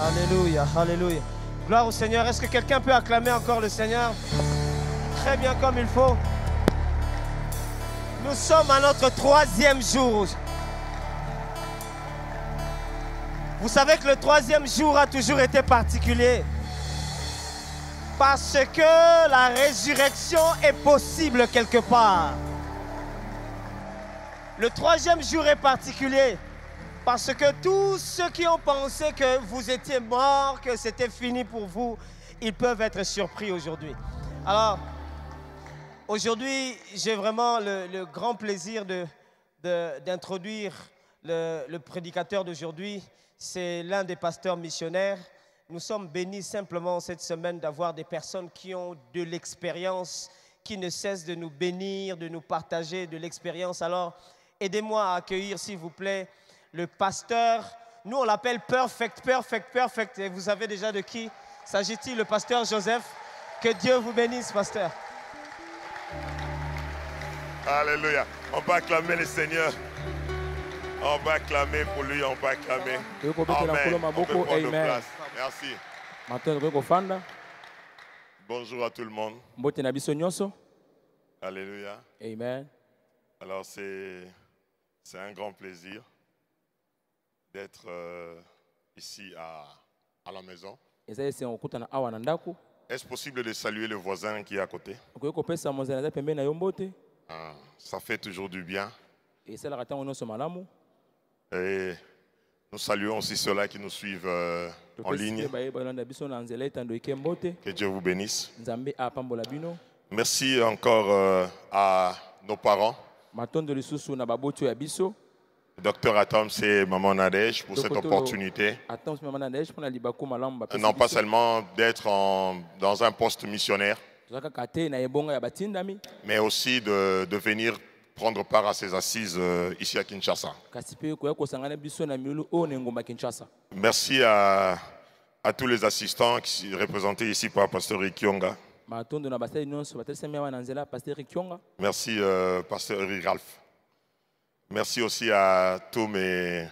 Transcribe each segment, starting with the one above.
Alléluia, alléluia. Gloire au Seigneur. Est-ce que quelqu'un peut acclamer encore le Seigneur? Très bien, comme il faut. Nous sommes à notre 3e jour. Vous savez que le 3e jour a toujours été particulier. Parce que la résurrection est possible quelque part. Le 3e jour est particulier. Parce que tous ceux qui ont pensé que vous étiez morts, que c'était fini pour vous, ils peuvent être surpris aujourd'hui. Alors, aujourd'hui, j'ai vraiment le grand plaisir d'introduire le prédicateur d'aujourd'hui. C'est l'un des pasteurs missionnaires. Nous sommes bénis simplement cette semaine d'avoir des personnes qui ont de l'expérience, qui ne cessent de nous bénir, de nous partager de l'expérience. Alors, aidez-moi à accueillir, s'il vous plaît, le pasteur. Nous, on l'appelle Perfect. Et vous savez déjà de qui s'agit-il? Le pasteur Joseph. Que Dieu vous bénisse, pasteur. Alléluia. On peut acclamer le Seigneur. On va acclamer pour lui, on va acclamer. Amen. On peut prendre place. Merci. Bonjour à tout le monde. Alléluia. Amen. Alors c'est un grand plaisir d'être ici à la maison. Est-ce possible de saluer le voisin qui est à côté? Ça fait toujours du bien. Et nous saluons aussi ceux-là qui nous suivent en ligne. Que Dieu vous bénisse. Merci encore à nos parents. Docteur Atom et Maman Nadège pour cette opportunité. Non pas seulement d'être dans un poste missionnaire, mais aussi de venir prendre part à ces assises ici à Kinshasa. Merci à tous les assistants qui sont représentés ici par Pasteur Ikionga. Merci Pasteur Eric Ralph. Merci aussi à tous mes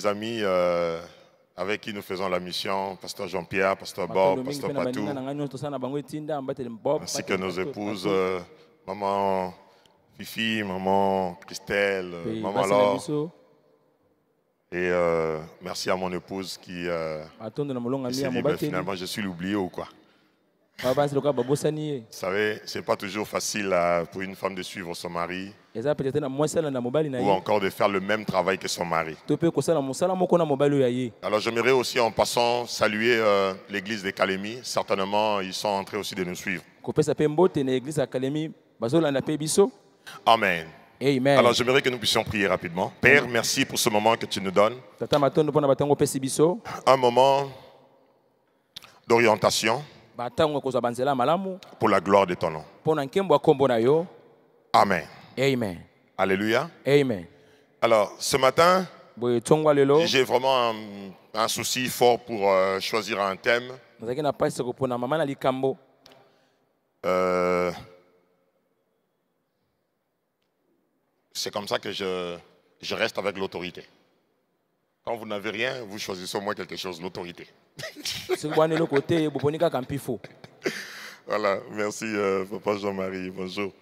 amis avec qui nous faisons la mission, Pasteur Jean-Pierre, Pasteur Bob, Pasteur Patou, ainsi que nos épouses, Maman Fifi, Maman Christelle, Maman Laure. Et merci à mon épouse qui s'est dit, ben, finalement je suis l'oublié ou quoi. Vous savez, ce n'est pas toujours facile pour une femme de suivre son mari ou encore de faire le même travail que son mari. Alors j'aimerais aussi en passant saluer l'église de Kalemi. Certainement, ils sont en train aussi de nous suivre. Amen. Amen. Alors j'aimerais que nous puissions prier rapidement. Père, merci pour ce moment que tu nous donnes. Un moment d'orientation pour la gloire de ton nom. Amen. Amen. Alléluia. Amen. Alors, ce matin, j'ai vraiment un souci fort pour choisir un thème. C'est comme ça que je reste avec l'autorité. Quand vous n'avez rien, vous choisissez au moins quelque chose, l'autorité. Voilà, merci Papa Jean-Marie, bonjour.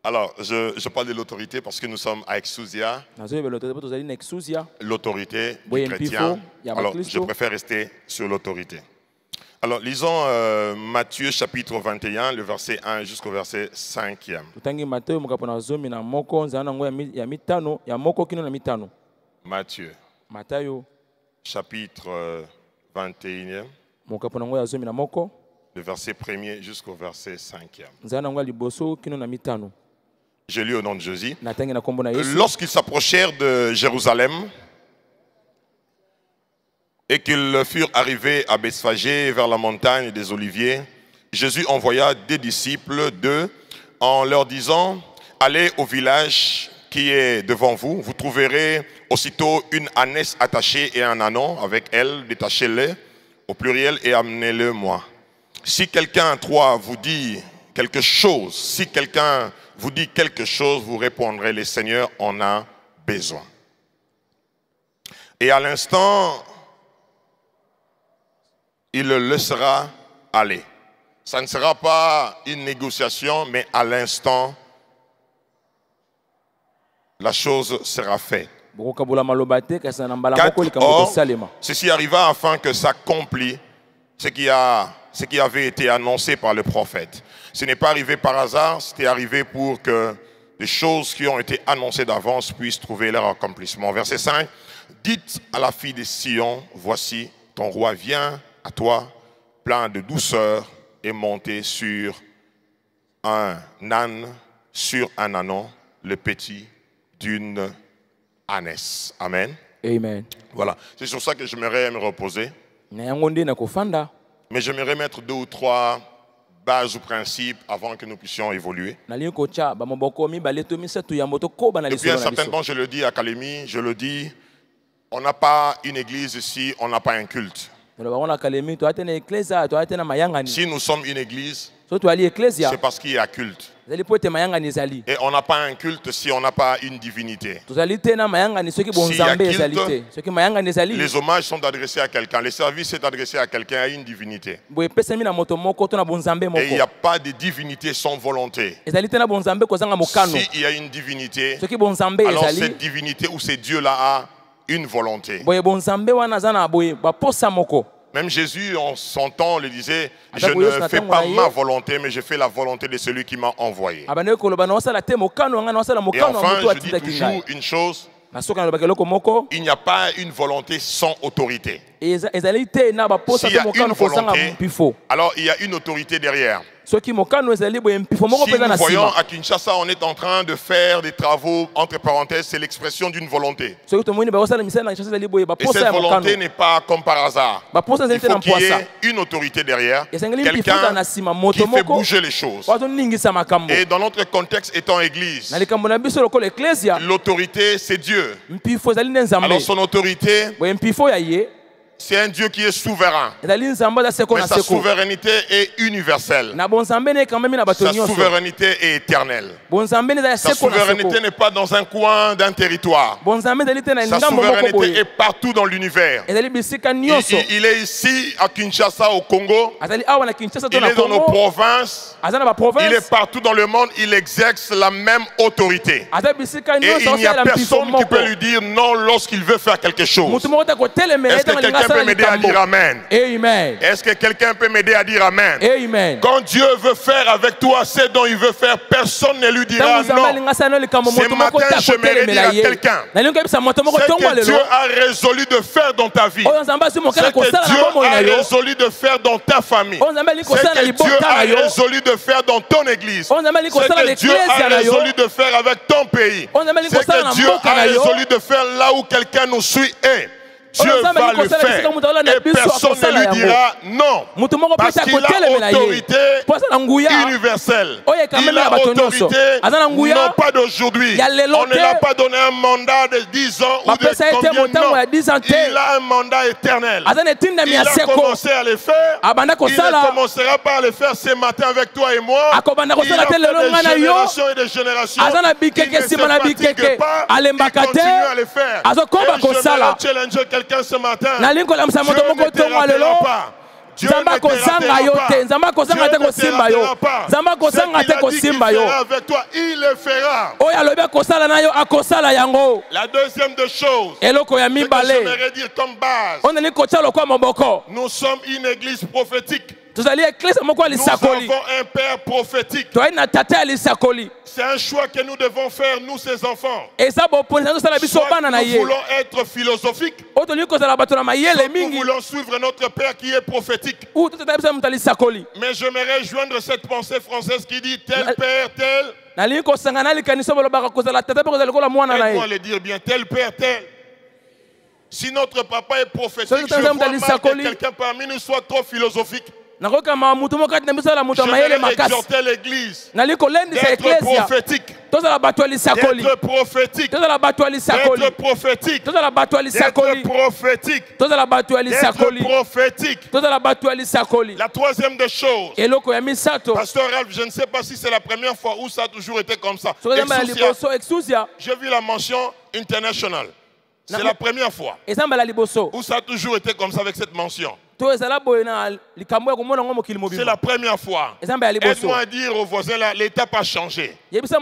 Alors, je parle de l'autorité parce que nous sommes à Exousia, l'autorité du chrétien. Alors, je préfère rester sur l'autorité. Alors, lisons Matthieu chapitre 21, le verset 1 jusqu'au verset 5e. Matthieu chapitre 21, le verset 1er jusqu'au verset 5e. Je lis au nom de Jésus. Lorsqu'ils s'approchèrent de Jérusalem et qu'ils furent arrivés à Bethphagée vers la montagne des Oliviers, Jésus envoya des disciples d'eux en leur disant: allez au village qui est devant vous, vous trouverez aussitôt une ânesse attachée et un ânon avec elle, détachez-les au pluriel et amenez-le moi. Si quelqu'un à toi vous dit quelque chose, vous répondrez: le Seigneur en a besoin. Et à l'instant, il le laissera aller. Ça ne sera pas une négociation, mais à l'instant, la chose sera faite. 4, or, ceci arriva afin que s'accomplisse ce qui avait été annoncé par le prophète. Ce n'est pas arrivé par hasard, c'était arrivé pour que les choses qui ont été annoncées d'avance puissent trouver leur accomplissement. Verset 5, dites à la fille de Sion, voici, ton roi vient à toi, plein de douceur, et monté sur un âne, sur un ânon, le petit d'une ânesse. Amen. Amen. Voilà, c'est sur ça que j'aimerais me reposer. Mais j'aimerais mettre 2 ou 3 bases ou principes avant que nous puissions évoluer. Depuis un certain temps, je le dis à Kalemi, je le dis, on n'a pas une église ici, on n'a pas un culte. Si nous sommes une église, c'est parce qu'il y a culte. Et on n'a pas un culte si on n'a pas une divinité. S'il y a culte, les hommages sont adressés à quelqu'un, les services sont adressés à quelqu'un, à une divinité. Et il n'y a pas de divinité sans volonté. S'il y a une divinité, alors cette divinité ou ces dieux-là a une volonté. Même Jésus, en son temps, le disait, je ne fais pas ma volonté, mais je fais la volonté de celui qui m'a envoyé. Et enfin, je dis toujours une chose, il n'y a pas une volonté sans autorité. S'il y a une volonté, alors il y a une autorité derrière. Si nous voyons à Kinshasa, on est en train de faire des travaux, entre parenthèses, c'est l'expression d'une volonté. Et cette volonté n'est pas comme par hasard. Il faut qu'il y ait une autorité derrière, quelqu'un qui fait bouger les choses. Et dans notre contexte étant église, l'autorité c'est Dieu. Alors son autorité, c'est un Dieu qui est souverain. Mais sa souveraineté est universelle. Sa souveraineté est éternelle. Sa souveraineté n'est pas dans un coin d'un territoire. Sa souveraineté est partout dans l'univers. Il est ici à Kinshasa au Congo. Il est dans nos provinces. Il est partout dans le monde. Il exerce la même autorité. Et il n'y a personne qui peut lui dire non lorsqu'il veut faire quelque chose. Est-ce que quelqu'un peut m'aider à dire Amen? Amen. Est-ce que quelqu'un peut m'aider à dire Amen? Amen. Quand Dieu veut faire avec toi ce dont il veut faire, personne ne lui dira non. Ce matin, j'aimerais dire à quelqu'un ce que Dieu a résolu de faire dans ta vie, ce que Dieu a résolu de faire dans ta famille, ce que Dieu a résolu de faire dans ton église, ce que Dieu a résolu de faire avec ton pays, ce que Dieu a résolu de faire là où quelqu'un nous suit est. Dieu va le faire et personne ne lui dira non, parce qu'il a autorité universelle. Il a autorité non pas d'aujourd'hui. On ne l'a pas donné un mandat de 10 ans ou de combien de temps. Il a un mandat éternel. Il a commencé à le faire. Il ne commencera pas à le faire ce matin avec toi et moi. Il a fait des générations et des générations. Il ne se fatigue pas. Il continue à le faire. Et je vais challenger quelqu'un ce matin. Dieu ne te rappellera pas. Dieu ne te rappellera pas. Dieu ne te rappellera pas. Ce qu'il a dit qu'il fera avec toi, il le fera. La deuxième des choses, ce que j'aimerais dire comme base, nous sommes une église prophétique. Nous avons un père prophétique. C'est un choix que nous devons faire, nous, ses enfants. Soit nous voulons être philosophiques, soit nous voulons suivre notre père qui est prophétique. Mais j'aimerais joindre cette pensée française qui dit tel père, tel. Aide-moi à le dire bien, tel père, tel. Si notre papa est prophétique, je vois mal que quelqu'un parmi nous soit trop philosophique. J'aimerais exhorter l'église d'être prophétique, d'être prophétique, d'être prophétique, d'être prophétique, d'être prophétique. La troisième des choses, Pasteur Ralph, je ne sais pas si c'est la première fois ou ça a toujours été comme ça. J'ai vu la mention international. C'est la première fois où ça a toujours été comme ça avec cette mention. C'est la première fois. Aide-moi à dire aux voisins, là, l'étape a changé. Aide-moi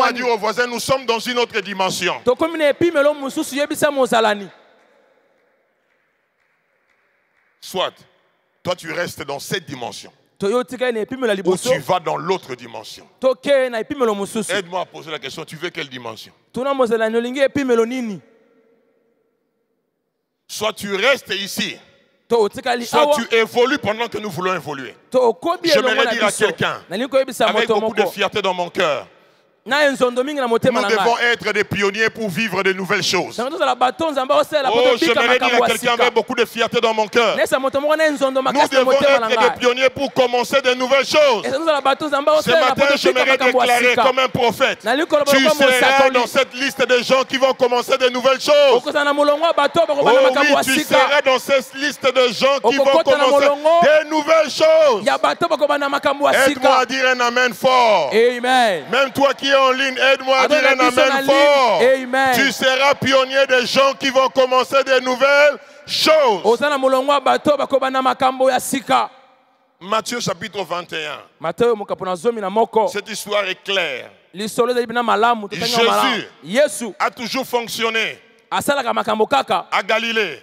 à dire aux voisins, nous sommes dans une autre dimension. Soit, toi tu restes dans cette dimension. Ou tu vas dans l'autre dimension. Aide-moi à poser la question, tu veux quelle dimension? Soit tu restes ici, soit tu évolues pendant que nous voulons évoluer. J'aimerais dire à quelqu'un, avec beaucoup de fierté dans mon cœur, nous devons être des pionniers pour vivre de nouvelles choses. Oh, j'aimerais dire à quelqu'un avec beaucoup de fierté dans mon cœur, nous devons être des pionniers pour commencer de nouvelles choses. Ce matin, j'aimerais déclarer comme un prophète, tu seras dans cette liste de gens qui vont commencer de nouvelles choses. Oh oui, tu seras dans cette liste de gens qui vont commencer de nouvelles choses. Aide-moi à dire un amen fort. Amen. Même toi qui es en ligne, aide-moi à dire un amen fort. Amen. Tu seras pionnier des gens qui vont commencer de nouvelles choses. Matthieu chapitre 21. Cette histoire est claire. Jésus a toujours fonctionné à Galilée.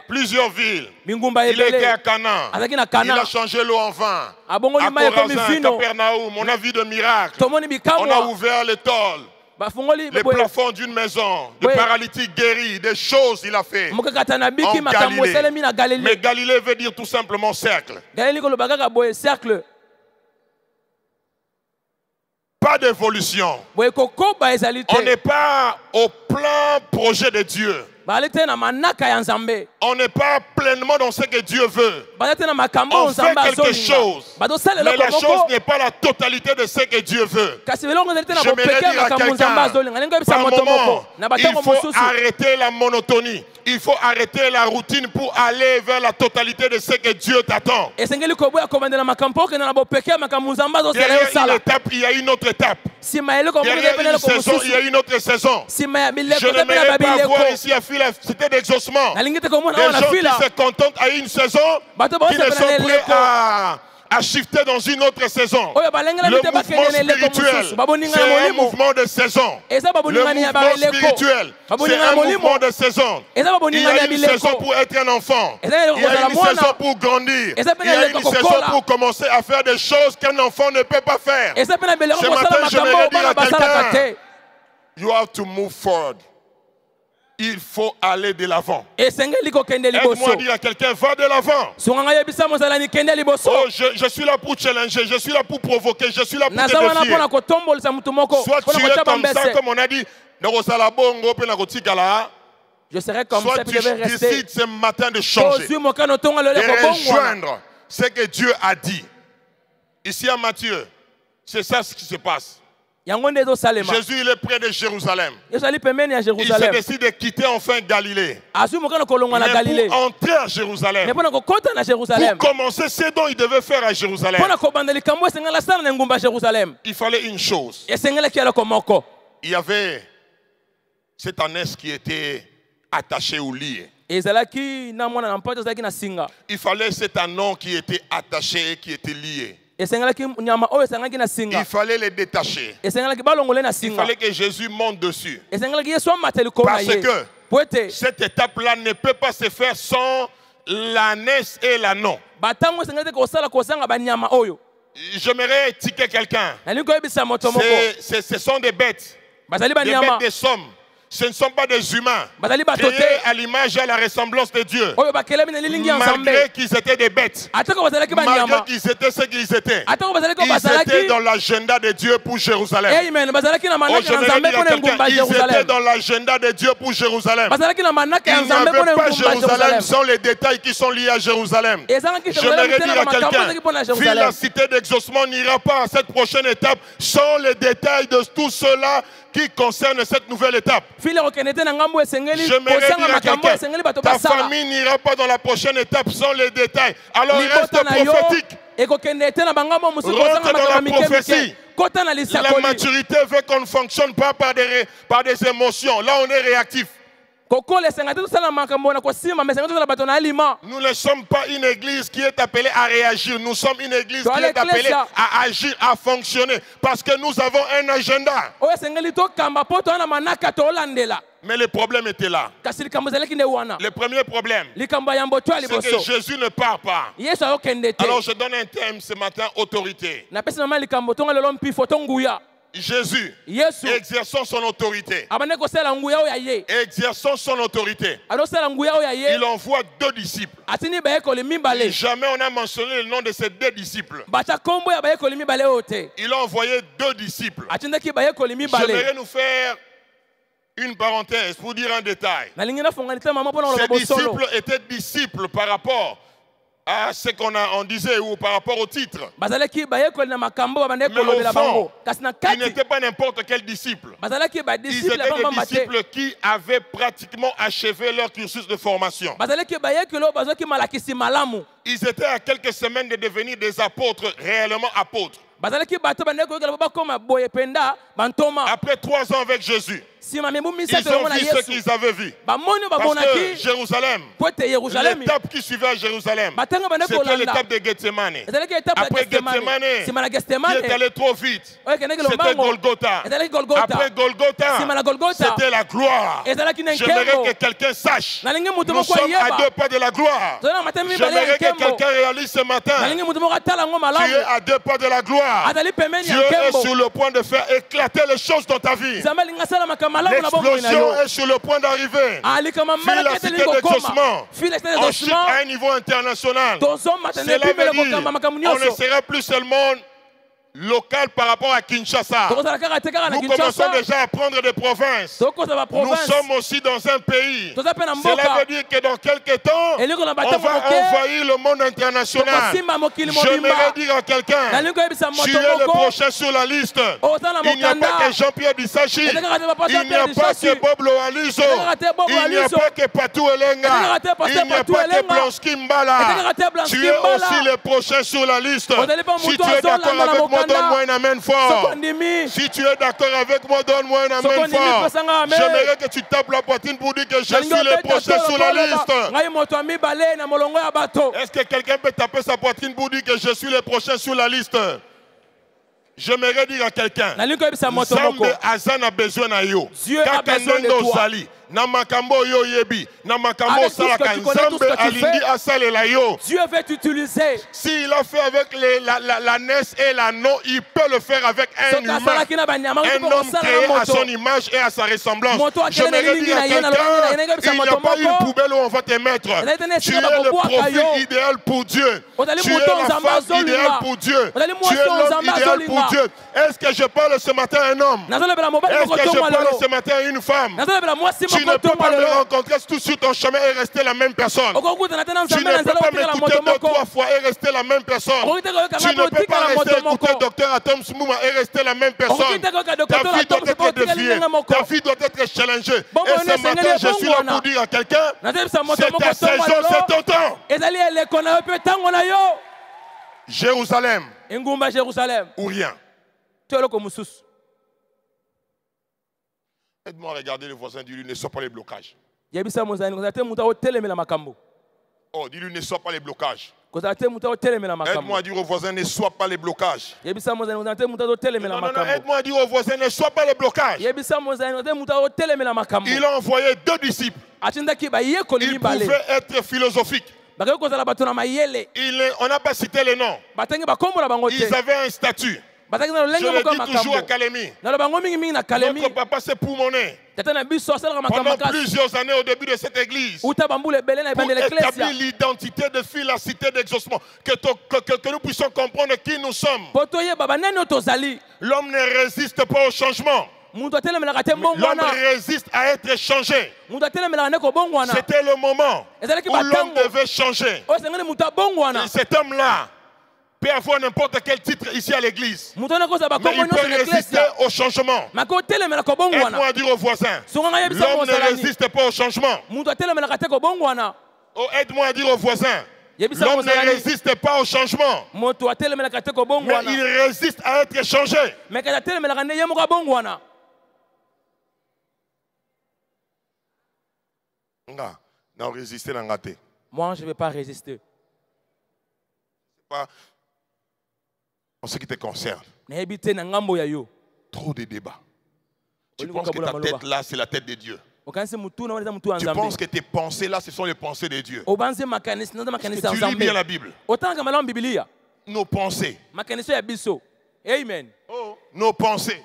Plusieurs villes. Il était à Cana. Il a changé l'eau en vin. À Corazin, Capernaum, on a vu de miracles. On a ouvert les tôles, les plafonds d'une maison. De paralytiques guéris, des choses il a fait en Galilée. Mais Galilée veut dire tout simplement cercle. Pas d'évolution. On n'est pas au plein projet de Dieu. On n'est pas pleinement dans ce que Dieu veut. On fait quelque chose, mais la chose n'est pas la totalité de ce que Dieu veut. J'aimerais dire à quelqu'un, par moment, il faut arrêter la monotonie. Il faut arrêter la routine pour aller vers la totalité de ce que Dieu t'attend. Derrière une étape, il y a une autre étape. Derrière une saison, il y a une autre saison. Je n'aimerais pas voir ici à Cité d'Exaucement des gens qui se contentent à une saison, qui ne sont prêts à shifter dans une autre saison. Le mouvement spirituel, c'est un mouvement de saison. Le mouvement spirituel, c'est un mouvement de saison. Il y a une saison pour être un enfant. Il y a une saison pour grandir. Il y a une saison pour commencer à faire des choses qu'un enfant ne peut pas faire. Ce matin, je vais dire à quelqu'un, you have to move forward. Il faut aller de l'avant. Aide-moi à dire à quelqu'un, va de l'avant. Oh, je suis là pour challenger, je suis là pour provoquer, je suis là pour te défier. Soit tu es comme ça, comme on a dit, je serai comme soit ça, tu décides ce matin de changer, de rejoindre ce que Dieu a dit. Ici à Matthieu, c'est ça ce qui se passe. Jésus il est près de Jérusalem. Il se décide de quitter enfin Galilée. Mais pour entrer à Jérusalem, pour commencer ce dont il devait faire à Jérusalem, il fallait une chose. Il y avait cette ânesse qui était attachée au lit. Il fallait cet ânon qui était attaché et qui était lié. Il fallait les détacher. Il fallait que Jésus monte dessus. Parce que cette étape-là ne peut pas se faire sans l'ânesse et l'ânon. J'aimerais étiqueter quelqu'un. Ce sont des bêtes. Des bêtes des sommes. Ce ne sont pas des humains créés à l'image et à la ressemblance de Dieu. Malgré qu'ils étaient des bêtes, malgré qu'ils étaient ce qu'ils étaient, ils étaient dans l'agenda de Dieu pour Jérusalem. Ils étaient dans l'agenda de Dieu pour Jérusalem. Ils n'avaient pas Jérusalem sans les détails qui sont liés à Jérusalem. J'aimerais dire à quelqu'un, la cité d'exaucement n'ira pas à cette prochaine étape sans les détails de tout cela qui concerne cette nouvelle étape. J'aimerais dire à quelqu'un, ta famille n'ira pas dans la prochaine étape sans les détails. Alors reste prophétique. Rentre dans la prophétie. La maturité veut qu'on ne fonctionne pas par des émotions. Là, on est réactif. Nous ne sommes pas une église qui est appelée à réagir. Nous sommes une église qui est appelée à agir, à fonctionner. Parce que nous avons un agenda. Mais le problème était là. Le premier problème, c'est que Jésus ne part pas. Alors je donne un thème ce matin, autorité. Jésus, exerçant son autorité. Exerçant son autorité. Il envoie 2 disciples. Jamais on a mentionné le nom de ces 2 disciples. Il a envoyé 2 disciples. J'aimerais nous faire une parenthèse pour dire un détail. Ces disciples étaient disciples par rapport à ce qu'on disait ou par rapport au titre. Mais au fond, ils n'étaient pas n'importe quel disciple. Ils étaient des disciples qui avaient pratiquement achevé leur cursus de formation. Ils étaient à quelques semaines de devenir des apôtres, réellement apôtres. Après 3 ans avec Jésus, ils ont vu ce qu'ils avaient vu. Parce que Jérusalem, l'étape qui suivait à Jérusalem, c'était l'étape de Gethsemane. Après Gethsemane, qui est allé trop vite, c'était Golgotha. Après Golgotha, c'était la gloire. J'aimerais que quelqu'un sache, nous sommes à 2 pas de la gloire. J'aimerais que quelqu'un réalise ce matin, tu es à 2 pas de la gloire. Dieu est sur le point de faire éclater les choses dans ta vie. L'explosion est sur le point d'arriver. Fuis la cité d'exaucement. On chute à un niveau international. Cela veut dire on ne sera plus seulement local par rapport à Kinshasa. Nous commençons déjà à prendre des provinces. Nous sommes aussi dans un pays. Cela veut dire que dans quelques temps, on va envahir le monde international. J'aimerais dire à quelqu'un, tu es le prochain sur la liste. Il n'y a pas que Jean-Pierre Dissachi. Il n'y a pas que Bob Loalizo. Il n'y a pas que Patou Elenga. Il n'y a pas que Blonsky Mbala. Tu es aussi le prochain sur la liste. Si tu es d'accord avec moi, donne-moi un amen fort. Si tu es d'accord avec moi, donne-moi un amen fort. J'aimerais que tu tapes la poitrine pour dire que je suis le prochain sur la liste. Est-ce que quelqu'un peut taper sa poitrine pour dire que je suis le prochain sur la liste? J'aimerais dire à quelqu'un, Zambe Azan a besoin de yo. Dieu a besoin de toi. Namakambo yo yebi, namakambo salaka Zambe alingi asalela yo. Dieu veut t'utiliser. S'il a fait avec la NES et la NO, il peut le faire avec un humain. Un homme créé à son image et à sa ressemblance. J'aimerais dire à quelqu'un, il n'y a pas une poubelle où on va te mettre. Tu es le profil idéal pour Dieu. Tu es la femme idéale pour Dieu. Tu es l'homme idéal pour Dieu. Est-ce que je parle ce matin à un homme? Est-ce que je parle ce matin à une femme? Tu ne peux pas me rencontrer tout sur ton chemin et rester la même personne. Tu ne peux pas m'écouter 2 ou 3 fois et rester la même personne. Tu ne peux pas rester écouter Dr Atom Smouma et rester la même personne. Ta vie doit être défiée. Ta vie doit être challengée. Et ce matin, je suis là pour dire à quelqu'un, c'est ta saison, c'est ton temps. Jérusalem. Ou rien. Aide-moi à regarder le voisin, dis-lui, ne sois pas les blocages. Oh, dis-lui, ne sois pas les blocages. Aide-moi à dire au voisin, ne sois pas les blocages. Non, aide-moi à dire au voisin, ne sois pas les blocages. Il a envoyé 2 disciples. Il pouvait être philosophique. On n'a pas cité les noms. Ils avaient un statut. Je le dis toujours à Kalemi. Notre papa s'est poumonné pendant plusieurs années au début de cette église pour établir l'identité de fille, la cité d'exaucement. Que nous puissions comprendre qui nous sommes. L'homme ne résiste pas au changement. L'homme résiste à être changé. C'était le moment où l'homme devait changer. Et cet homme-là peut avoir n'importe quel titre ici à l'église, mais il peut résister au changement. Aide-moi à dire aux voisins, l'homme ne résiste pas au changement. Oh, aide-moi à dire aux voisins, l'homme ne résiste pas au changement, mais il résiste à être changé. Nga, n'a résisté dans ngate. Moi, je ne vais pas résister. Pas en ce qui te concerne. Trop de débats. Tu penses que ta tête là, c'est la tête de Dieu. Tu penses que tes pensées là, ce sont les pensées de Dieu. Tu lis bien la Bible. Nos pensées. Amen. Oh, nos pensées.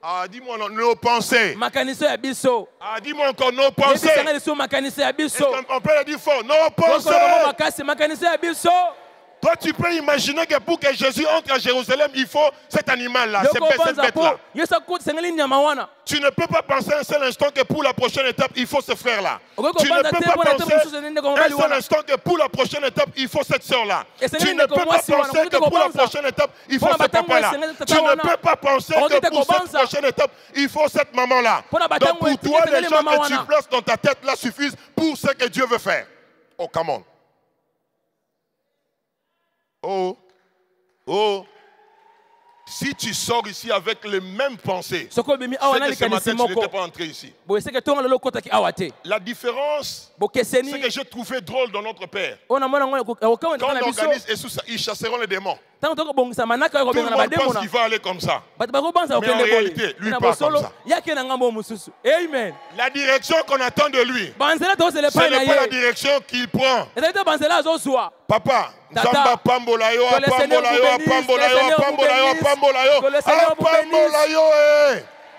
Ah, dis-moi nos pensées. Ah, dis-moi encore nos pensées. On peut le dire fort. Nos pensées. Toi, tu peux imaginer que pour que Jésus entre à Jérusalem, il faut cet animal-là, cette bête-là. Tu ne peux pas penser un seul instant que pour la prochaine étape, il faut ce frère-là. Tu ne peux pas penser un seul instant que pour la prochaine étape, il faut cette soeur-là. Tu ne peux pas penser que pour la prochaine étape, il faut ce papa-là. Tu ne peux pas penser que pour cette prochaine étape, il faut cette maman-là. Donc pour toi, les gens que tu places dans ta tête-là suffisent pour ce que Dieu veut faire. Oh, come on. Oh, oh, si tu sors ici avec les mêmes pensées, c'est que ce matin tu n'étais pas entré ici. La différence, c'est que j'ai trouvé drôle dans notre Père. Quand on organise et sous ça, ils chasseront les démons. Tout le monde pense qu'il va aller comme ça. Mais en réalité, lui part comme ça. Amen. La direction qu'on attend de lui, ce n'est pas la direction qu'il prend. Papa, Zamba pambola yo, pambola yo, pambola yo, pambola yo, pambola yo, pambola yo.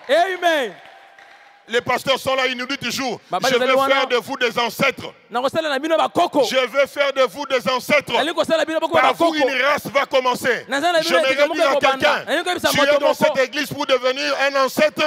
Amen. Les pasteurs sont là, ils nous disent toujours, je vais faire de vous des ancêtres. Je vais faire de vous des ancêtres. Par vous, une race va commencer. J'aimerais dire à quelqu'un, tu es dans cette église pour devenir un ancêtre.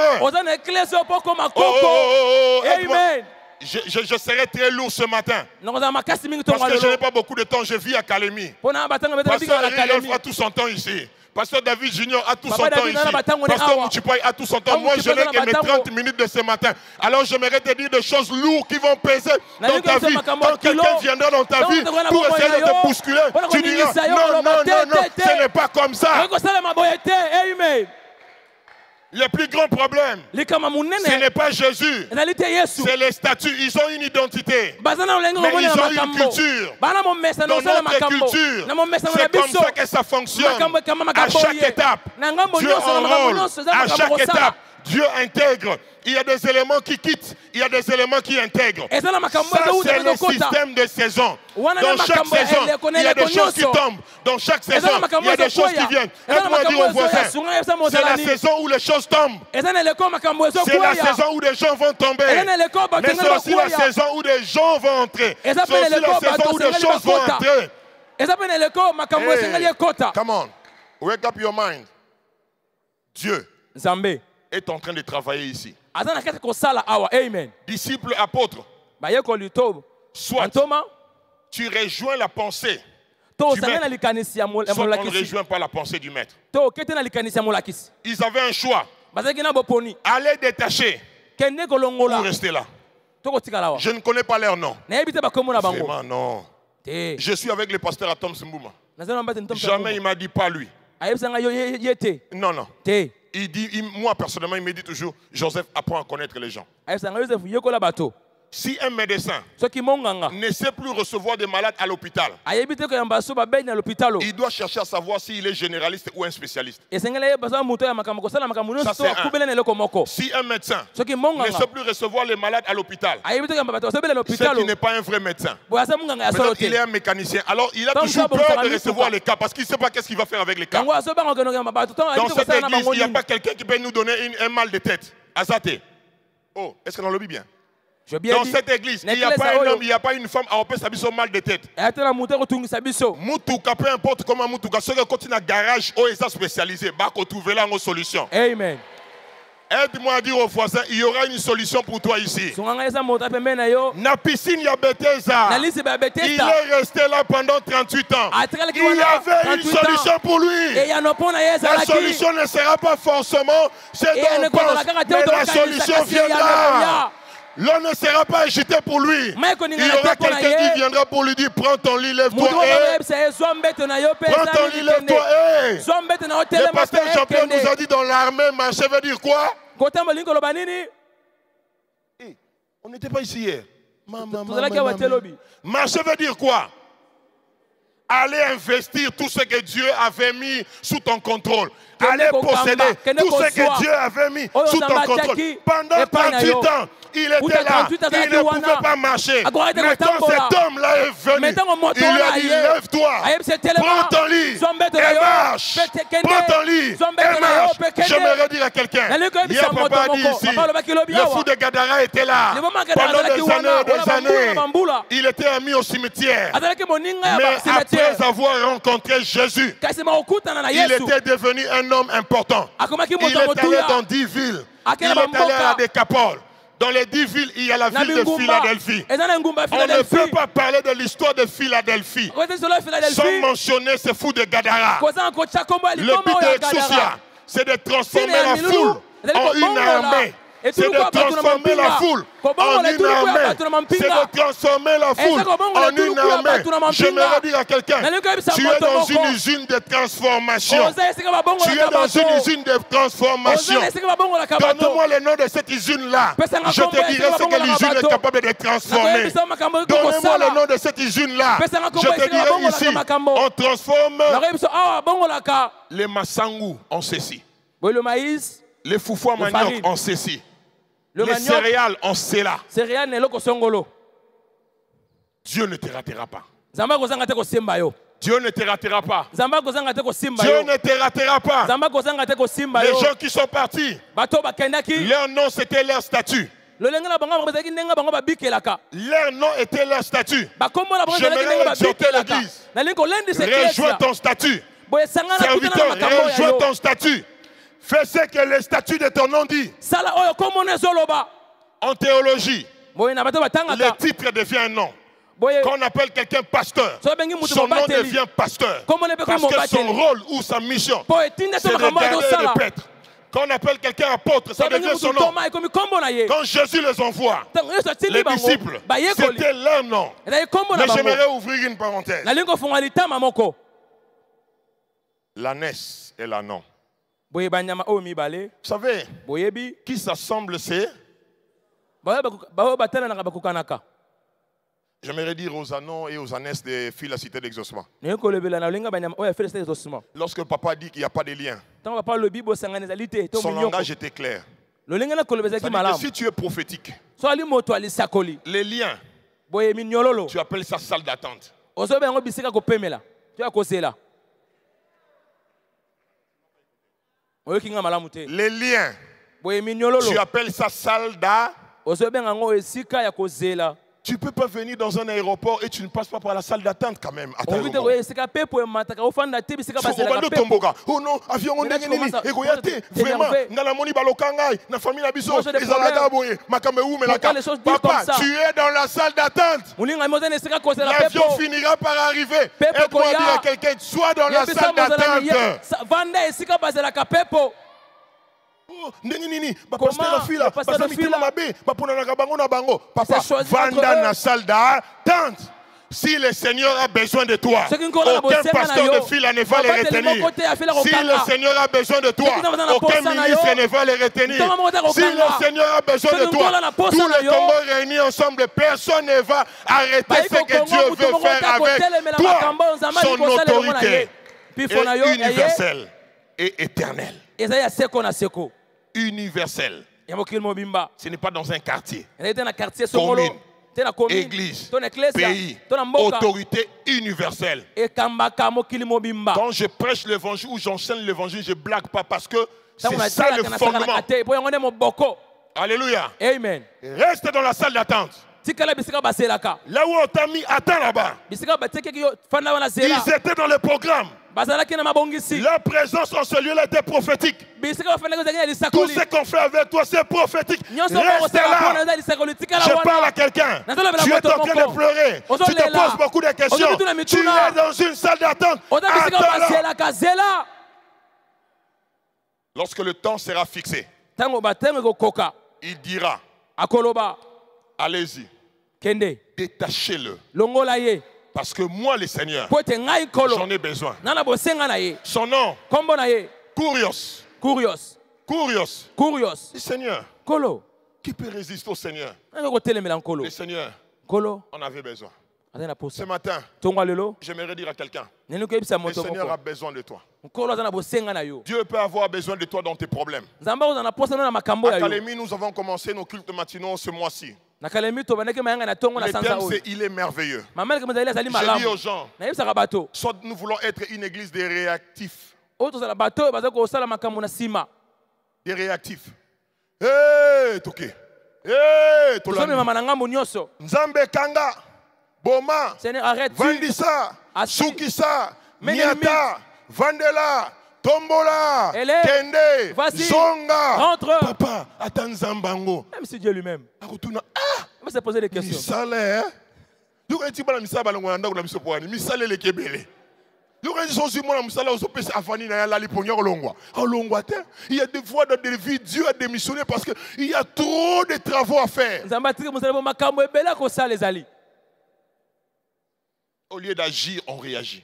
Amen. Je serai très lourd ce matin. Parce que je n'ai pas beaucoup de temps, je vis à Kalemi. Pasteur Ariel fera tout son temps ici. Pasteur David Junior a tout son temps ici. Pasteur Mouchipaï a tout son temps. Moi, je n'ai que mes 30 minutes de ce matin. Alors, j'aimerais te dire des choses lourdes qui vont peser dans ta vie. Quand quelqu'un viendra dans ta vie pour essayer de te bousculer, tu diras non, non, non, non, ce n'est pas comme ça. Le plus grand problème, ce n'est pas Jésus, c'est les statuts. Ils ont une identité, mais ils ont une culture. Dans notre culture, c'est comme ça que ça fonctionne. À chaque étape, Dieu enrôle. À chaque étape, Dieu intègre. Il y a des éléments qui quittent, il y a des éléments qui intègrent. Ça, c'est le système de saison. Dans chaque saison, il y a des choses qui tombent. Dans chaque saison, il y a des choses qui viennent. Aide-moi à dire aux voisins, c'est la saison où les choses tombent. C'est la saison où des gens vont tomber. Mais c'est aussi la saison où des gens vont entrer. C'est aussi la saison où des choses vont entrer. Hey, come on, wake up your mind. Dieu est en train de travailler ici. Amen. Disciple apôtre, soit tu rejoins la pensée du maître, soit on ne rejoint pas la pensée du maître. Ils avaient un choix, aller détacher ou rester là. Je ne connais pas leur nom. Vraiment non. Je suis avec le pasteur Atom Simbouma. Jamais il m'a dit pas lui. Non, non. Il dit, moi personnellement, il me dit toujours, Joseph, apprends à connaître les gens. Si un médecin ne sait plus recevoir des malades à l'hôpital, il doit chercher à savoir s'il est généraliste ou un spécialiste. Ça, c'est un. Si un médecin ne sait plus recevoir les malades à l'hôpital, c'est qu'il n'est pas un vrai médecin. Peut-être qu'il est un mécanicien. Alors, il a toujours peur de recevoir les cas parce qu'il ne sait pas qu'est-ce qu'il va faire avec les cas. Dans cette église, il n'y a pas quelqu'un qui peut nous donner un mal de tête. Azate. Oh, est-ce qu'on en le dit bien? Dans cette église, il n'y a pas un homme, il n'y a pas une femme à opérer sa mal de tête. Moutouka, peu importe comment Moutouka, ceux qui continuent à garage, ils sont spécialisés. Bah, qu'on trouve là une solution. Amen. Aide-moi à dire aux voisins, il y aura une solution pour toi ici. Na piscine, il y a Bethesda. Il est resté là pendant 38 ans. Il y avait une solution pour lui. La solution ne sera pas forcément ce dont on pense, mais la solution viendra. L'on ne sera pas agité pour lui. Il y aura quelqu'un qui viendra pour lui dire, prends ton lit, lève-toi. Prends ton lit, lève-toi. Le pasteur Jean-Pierre nous a dit dans l'armée, marcher veut dire quoi? On n'était pas ici hier. Marcher veut dire quoi? Aller investir tout ce que Dieu avait mis sous ton contrôle. Aller posséder tout ce que Dieu avait mis sous ton contrôle. Pendant 38 ans, il était là. Il ne pouvait pas marcher. Mais quand cet homme-là est venu, il lui a dit, lève-toi, prends ton lit et marche. Prends ton lit et marche. J'aimerais dire à quelqu'un, hier papa a dit ici, le fou de Gadara était là. Pendant des années, il était mis au cimetière. Mais après avoir rencontré Jésus, il était devenu un homme important. Il est allé dans 10 villes. Il est allé à Décapole. Dans les 10 villes, il y a la ville de Philadelphie. On ne peut pas parler de l'histoire de Philadelphie sans mentionner ce fou de Gadara. Le but de Exousia, c'est de transformer la foule en une armée. C'est de transformer la foule en une armée. C'est de transformer la foule en une armée. J'aimerais dire à quelqu'un, tu es dans une usine de transformation. Tu es dans une usine de transformation. Donne-moi le nom de cette usine-là. Je te dirai ce que l'usine est capable de transformer. Donne-moi le nom de cette usine-là. Je te dirai ici, on transforme les masangu en ceci. Le maïs. Les foufous manioc en ceci. Les céréales en cela. Dieu ne te ratera pas. Dieu ne te ratera pas. Dieu ne te ratera pas. Les gens qui sont partis, leur nom c'était leur statut. Leur nom était leur statut. J'aimerais exhorter l'église. Réjouis ton statut. Serviteur, réjouis ton statut. Fais ce que le statut de ton nom dit. En théologie, le titre devient un nom. Quand on appelle quelqu'un pasteur, son nom devient pasteur. Parce que son rôle ou sa mission, c'est de garder et de paître. Quand on appelle quelqu'un apôtre, ça devient son nom. Quand Jésus les envoie, les disciples, c'était leur nom. Mais j'aimerais ouvrir une parenthèse. L'ânesse est la nom. Vous savez, qui s'assemble, c'est... J'aimerais dire aux anneaux et aux ânesses des filles de la cité d'exaucement. Lorsque papa dit qu'il n'y a pas de lien, son langage était clair. Que si tu es prophétique, les liens, tu appelles ça salle d'attente. Les liens, tu appelles ça salle d'attente. Tu ne peux pas venir dans un aéroport et tu ne passes pas par la salle d'attente quand même. Oh non, avion on est vraiment, papa, tu es dans la salle d'attente. L'avion finira par arriver. Aide-moi à dire à quelqu'un, sois dans la salle d'attente. Papa, vanda na salle d'attente. Si le Seigneur a besoin de toi, aucun pasteur de fila ne va les retenir. Si le Seigneur a besoin de toi, aucun ministre ne va les retenir. Si le Seigneur a besoin de toi, tous les Congos réunis ensemble, personne ne va arrêter ce que Dieu veut faire avec toi. Son autorité est universelle et éternelle. Universel. Ce n'est pas dans un quartier. Commune, église, pays, autorité universelle. Quand je prêche l'évangile ou j'enseigne l'évangile, je ne blague pas parce que c'est ça le fondement. Alléluia. Amen. Reste dans la salle d'attente. Là où on t'a mis, attends là-bas. Ils étaient dans le programme. Leur présence en ce lieu-là était prophétique. Tout ce qu'on fait avec toi, c'est prophétique. Reste là. Je parle à quelqu'un. Tu es en train de pleurer. Tu te poses beaucoup de questions. Tu es dans une salle d'attente. Attends-là. Lorsque le temps sera fixé, il dira, allez-y, détachez-le. Parce que moi, le Seigneur, j'en ai besoin. Son nom, Kurios. Le Seigneur. Qui peut résister au Seigneur? Le Seigneur. Kolo. On avait besoin. Azana Ce posa. matin, Tonga lelo. j'aimerais dire à quelqu'un, Nenu ko ebisa le moto Seigneur a moko. besoin de toi. Kolo azana bosenga na yo. Dieu peut avoir besoin de toi dans tes problèmes. Nzamba ozana posa na makambo À ya yo. Kalemi, nous avons commencé nos cultes matinaux ce mois-ci. Na Kalemi to baneke mayanga na tongo na Le sansa thème, o. c'est il est merveilleux. Mamela ke mzali azali Je dis malamu. aux gens, Na yebisa ka bato. soit nous voulons être une église des réactifs. Oto zala bato bazako osala makambo na sima. Des réactifs. Hé, Toké. Hé, Tozomi Tolani. mama na ngambo nyonso. Nzambe Kanga. Boma. Seigneur arrête. Vandisa. Assis. Sukisa. Mets Niata. Vandela. Tombola. Élève. Kende. Vas-y. Zonga. Rentre. Papa, attends Nzambango. Même si Dieu lui-même. Akutuna. Ah. On va se poser des questions. Misale, hein? Yo eti bana misala balongo na ndako na biso poani. Misale le kebele. Yo eti so si mona misala oso pesa afani na ya lali ponyo kolongwa. Kolongwa te. Il y a des fois dans des vies Dieu a démissionné parce que il y a trop de travaux à faire. Nzamba tiki musala bo makambo ebela ko sala ezali. Au lieu d'agir, on réagit.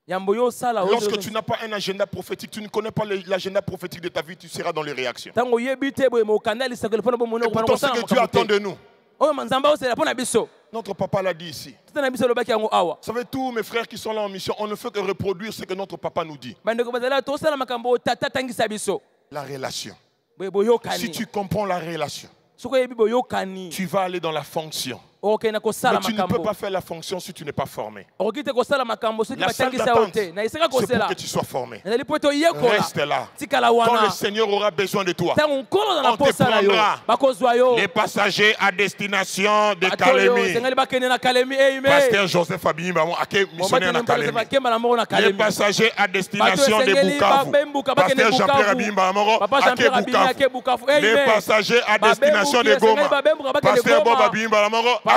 Yambo yo sala Lorsque tu n'as pas un agenda prophétique, tu ne connais pas l'agenda prophétique de ta vie, tu seras dans les réactions. Tango yebite bo mo kandali sakele pona bo mo Et pourtant, ce que Dieu attend de nous. Oh manzamba osela pona biso. Notre papa l'a dit ici. Tana biso lo baki yango awa. Vous savez, tous mes frères qui sont là en mission, on ne fait que reproduire ce que notre papa nous dit. Bandeko bazala to sala makambo tata tangisa biso. La relation. Bo yokani. Si tu comprends la relation, Soko yebi bo yokani. tu vas aller dans la fonction. OK na ko Mais sala tu ne peux makambo. pas faire la fonction si tu n'es pas formé. Okite ko sala makambo soki La salle batangisa d'attente, ote. Na isaka ko c'est pour sala. que tu sois formé. Nazali poto yekola. Reste là. Tikala Quand wana. le Seigneur aura besoin de toi, Tango nkolo na on te posa na yo. prendra. Bakozwa yo. les passagers à destination de Batoyo, Kalemi. sengali bakene na Kalemi. Amen. Pasteur Joseph Abimba, missionnaire à Kalemi. Les passagers à destination de Bukavu. Pasteur Jean-Pierre Abimba, à Bukavu. Les passagers à destination de Goma. Pasteur Bob Abimba, à Goma.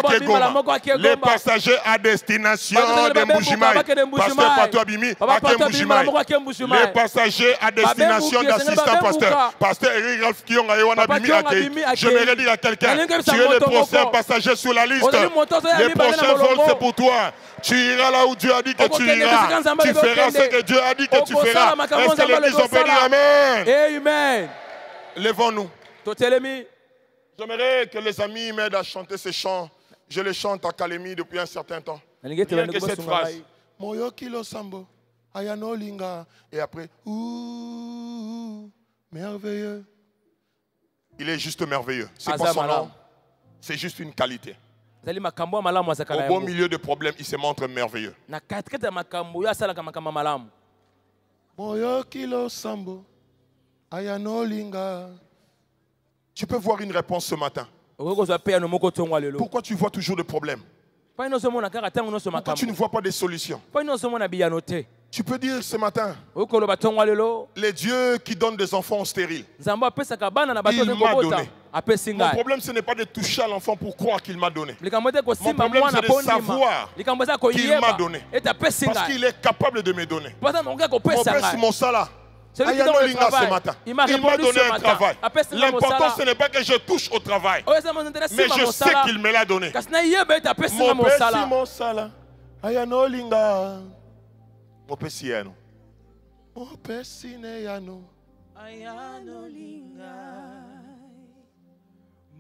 Les passagers à destination de Mbujimaï. Pasteur Patou Abimi, à Mbujimaï. Les passagers à destination d'assistant pasteur. Pasteur Eric Ralph Kionga Yohan Abimi, j'aimerais dire à quelqu'un, tu es le prochain passager sur la liste. Les prochains vols, c'est pour toi. Tu iras là où Dieu a dit que tu iras. Tu feras ce que Dieu a dit que tu feras. Est-ce que l'église on peut dire Amen? Amen. Levons-nous. Totelemi. J'aimerais que les amis m'aident à chanter ces chants. Je les chante à Kalemi depuis un certain temps. Rien que cette phrase. Moyo kilo sambo, ayano linga. Et après, ouh, merveilleux. Il est juste merveilleux. C'est pas son nom. C'est juste une qualité. Au beau milieu de problèmes, il se montre merveilleux. Moyo kilo sambo, ayano linga. Tu peux voir une réponse ce matin. Pourquoi tu vois toujours des problèmes? Pourquoi tu ne vois pas des solutions? Tu peux dire ce matin, les dieux qui donnent des enfants stériles, il m'a donné. Mon problème, ce n'est pas de toucher à l'enfant pour croire qu'il m'a donné. Mon problème, c'est de savoir qu'il m'a donné. Parce qu'il est capable de me donner. Mon père, c'est mon salaire. Ce matin. Il m'a donné un travail. L'important, ce n'est pas que je touche au travail, mais je sais qu'il me l'a donné. Mon père, c'est mon salaire. Ayano linga. Mon père, c'est Yano. Mon père, c'est Yano. Ayano linga.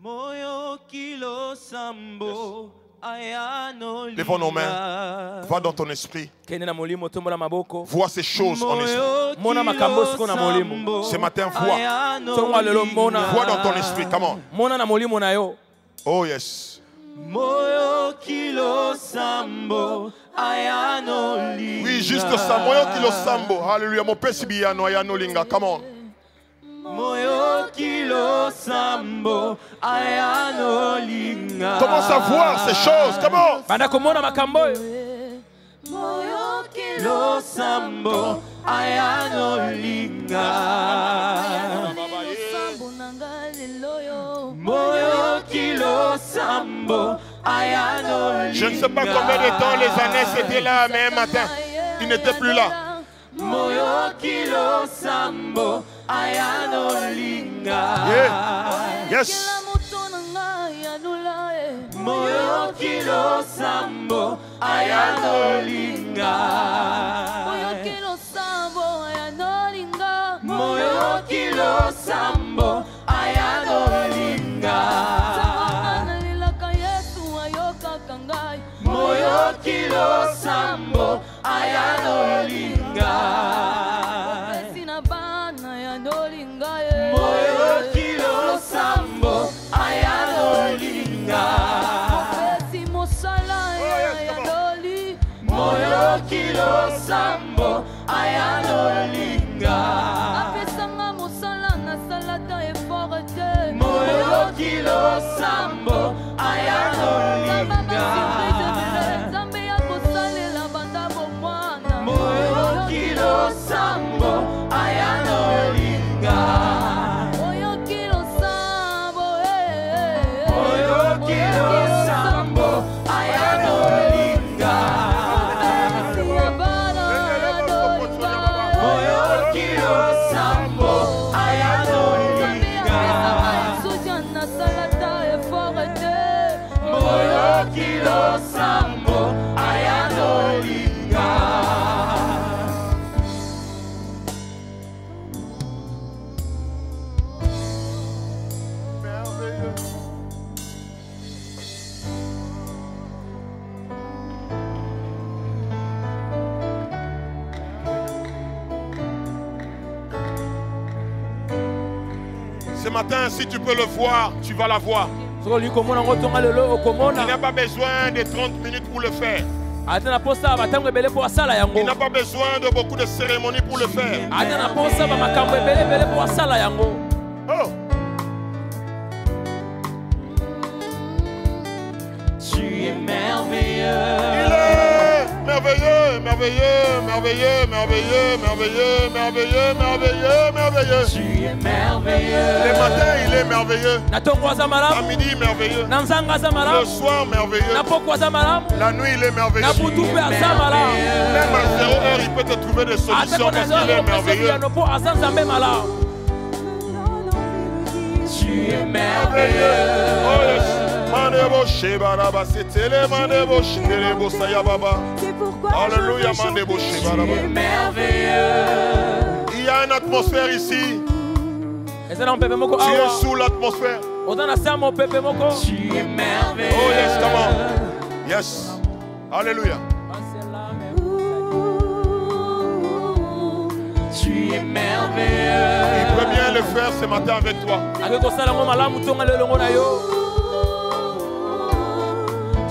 Moyo kilo sambo. Lèvons nos mains. Va dans ton esprit. Vois ces choses en esprit. Ce matin, vois dans ton esprit. Comment? Oh yes. Oui, juste ça. Moyo kilo sambo. Alléluia. Mon père Sibiano ayano linga. Come on. Moyo kilo sambo ayano linga. Commence à voir ces choses. Comment? Moyo kilo sambo ayano linga. Moyo kilo sambo ayano linga. Je ne sais pas combien de temps les années c'était là, mais un matin, il n'était plus là. Moyo kilo sambo ayano linga. Yeah. Yes. Moyo kilo sambo ayano linga. Moyo kilo sambo ayano linga. Moyo kilo sambo ayano linga. asalaka ngai moyoki losambo aya nolinga opesi na bana ya nolinga moyoki losambo aya nolinga opesi mosala ya noli moyoki losambo aya nolinga apesanga mosala nasalata effort te moyoki losambo aya nolinga nzambe ya kosalela banda bomwana moyoki losambo aya nolinga moyoki losambo moyoki losambo aya nolinga moyoki losambo aya nolinga moyoki losambo aya nolinga Ce matin, si tu peux le voir, tu vas la voir. Il n'y a pas besoin de 30 minutes pour le faire. Il n'a pas besoin de beaucoup de cérémonies pour le faire. Oh. Tu es merveilleux. Il est merveilleux, merveilleux, merveilleux, merveilleux, merveilleux, merveilleux, merveilleux, merveilleux. Tu es merveilleux. Le matin, il est merveilleux. À midi, merveilleux. Le soir, merveilleux. La nuit, il est merveilleux. Même à 0 heure, il peut te trouver des solutions parce qu'il est merveilleux. Tu es merveilleux. Oh yes. Alléluia, Tu es merveilleux. il y a une atmosphère ici. Tu es sous l'atmosphère. Tu es merveilleux. Oh yes, come on. Yes. Alléluia. Tu es merveilleux. Il peut bien le faire ce matin avec toi.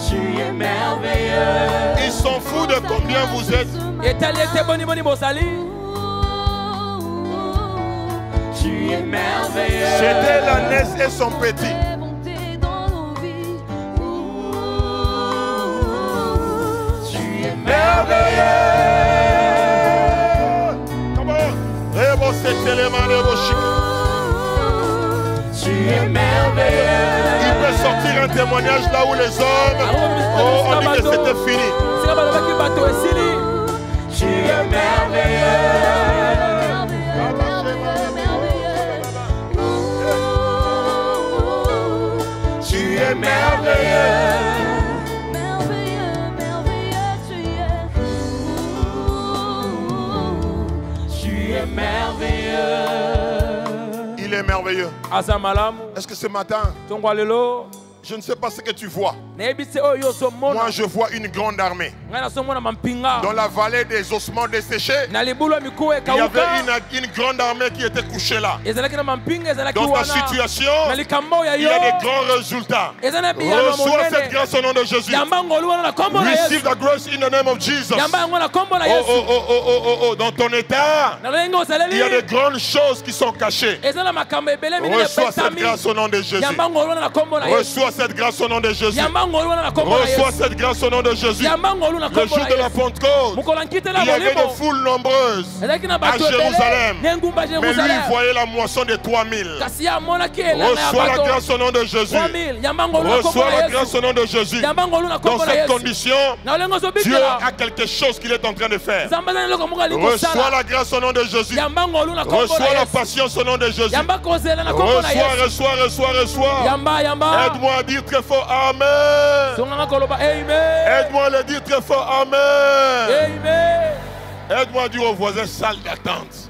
Tu es merveilleux. Ils s'en foutent de combien vous êtes. Tu es merveilleux. C'était la naisse et son petit. Tu es merveilleux. Tu es merveilleux. Il peut sortir un témoignage là où les hommes on dit que c'était fini. Tu es merveilleux. Tu es merveilleux. Tu es merveilleux. Il est merveilleux. Est-ce que ce matin, je ne sais pas ce que tu vois. Moi, je vois une grande armée. Dans la vallée des ossements desséchés, il y avait une grande armée qui était couchée là. Dans ta situation, il y a des grands résultats. Reçois cette grâce au nom de Jésus. Receive the grace in the name of Jesus. Dans ton état, il y a des grandes choses qui sont cachées. Reçois cette grâce au nom de Jésus. Reçois cette grâce au nom de Jésus. Reçois cette grâce au nom de Jésus. Le jour de la Pentecôte, il y avait des foules nombreuses à Jérusalem. Mais lui, il voyait la moisson de 3000. Reçois la grâce au nom de Jésus. Reçois la grâce au nom de Jésus. Dans cette condition, Dieu a quelque chose qu'il est en train de faire. Reçois la grâce au nom de Jésus. Reçois la patience au nom de Jésus. Reçois. Aide-moi à dire très fort Amen. Aide-moi à le dire très fort Amen. Aide-moi à dire aux voisins salle d'attente.